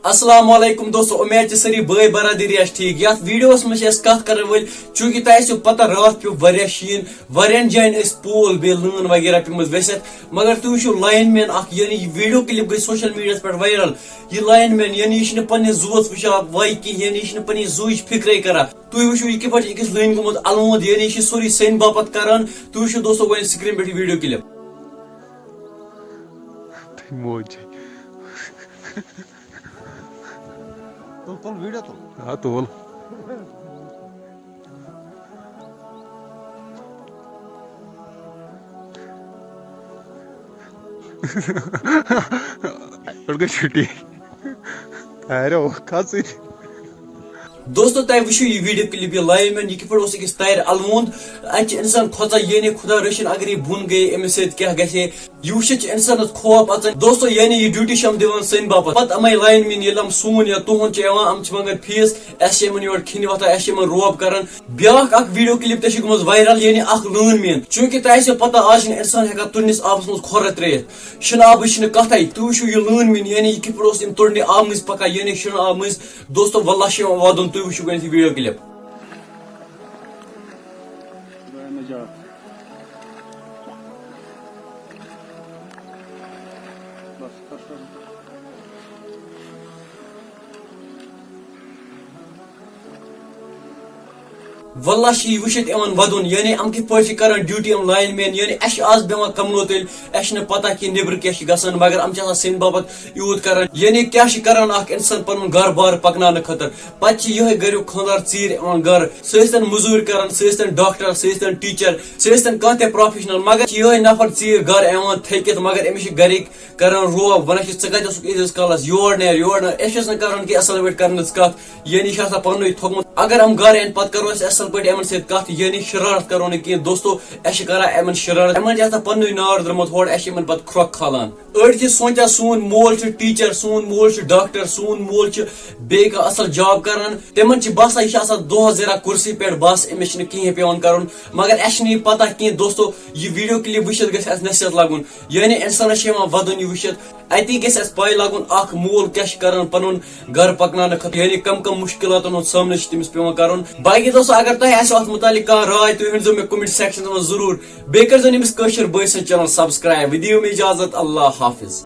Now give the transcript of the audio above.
السلام علیکم دوستو امید سری بھائی برادری ٹھیک یت ویڈیوس میں کت کر ول چونکہ تہ پتہ رات پیو واریاہ شین واریاہن جائن پول بی لٲن وغیرہ پیمت ورست مگر تھی وچھو لائن مین اخ یعنی یہ ویڈیو کلپ گئی سوشل میڈیا پہ وائرل یہ لائن مین یعنی یہ پنہ زوس وچان وائی کی یعنی یہ پنہ زوچ فکرے کران تھی وچھو یہ کپٹ اکس لٲن گومت الوند یعنی یہ سوری سین باپت کران تھی وچھو دوستو وۄنۍ سکرین پہ ویڈیو کلپ موج تل ویڈیو تل ہاں تول پڑ چھٹی ارے کھس دوستو تہ وچھو یہ ویڈیو کلپ یہ لائن مین یہ کپٹ اکس تیر الوند اتہ انسان کھوژان یعنی خدا رچھن اگر یہ بن گئی امس ست کیا گھے یہ وچھت انسانس خوف اچان دوستو یعنی یہ ڈیوٹی ہم دان سن باپت پتہ امے لائن مین یل سون یا تہد ام منگان فیس اس یور کھن وتان اس روب کران بیاکھ اخ ویڈیو کلپ تہ گومت وائرل یعنی اخ لٲن مین چونکہ تہ پتہ آج انسان ہیکان ترنس آبس مز کھور ترت شن آبچ کتھے تھی وچھو یہ لٲن مین یعنی یہ کپٹ ترنہ آب مز پکان یعنی شن آب مز دوستو واللہ وادن تھی وچھو گۄڈنیتھ ویڈیو کلپ واللہ یہ وچھت ودن یعنی ام کت پہ کران ڈیوٹی لائن مین یعنی اس آز بیوان کملو تیل اس پتہ کہ نبر کیا گھان مگر ام سین باپت یوت کران یعنی کیا کران اخ انسان پن گھر بار پکنان خاطر پتہ یہ گھر خاندار ژیر گھر سن مزور کران سن ڈاکٹر سن ٹیچر سن کھانا تہ پروفیشنل مگر یہ نفر ژیر گھر تھکت مگر امس گرک کران روب ونان ژٕ کتہِ اوسُکھ ییٖتِس کالس یور نیر أسۍ کران کہ اصل پٲٹھۍ کرنٕچ کتھ یعنی یہ پنُے تھوٚکمُت اگر ام گھر این پتہ کرو اصل پٲٹھۍ یمن سۭتۍ کتھ یعنی شرارت کرو نہٕ کینٛہہ دوستو اس کران یمن شرارت یمن پنُے نار درٛامُت ہورٕ اس یمن پتہٕ کھرٛۄکھ کھالان أڑۍ چھِ سونچان سون مول چھُ ٹیچر سون مول چھُ ڈاکٹر سون مول چھُ بیٚیہِ کانٛہہ اصل جاب کران تمن چھِ باسان یہ آسان دۄہس زیران کُرسی پٮ۪ٹھ بس أمِس چھُنہٕ کِہیٖنۍ پیوان کرُن مگر اس چھُنہٕ یہِ پتہ کینٛہہ دوستو یہ ویڈیو کلپ وچھِتھ گژھِ اسہِ نصیحت لگُن یعنی انسانس چھُ یِوان ودُن یہ وچھِتھ اتی گژھِ اسہِ پاے لگُن اکھ مول کیاہ چھُ کران پنُن گھر پکناونہٕ خٲطرٕ یعنی کم کم مشکلاتن ہُنٛد سامنہٕ چھُ تٔمِس پیوان کرُن باقی دوستو اگر تۄہہِ آسیو اتھ متعلق کانٛہہ راے تُہۍ ؤنزیو مےٚ کومنٹ سیکشنس منٛز ضروٗر بیٚیہِ کٔرزیو أمِس کٲشِر بٲے سٕنٛز چینل سبسکرایب ودِیو مےٚ اجازت اللہ حافظ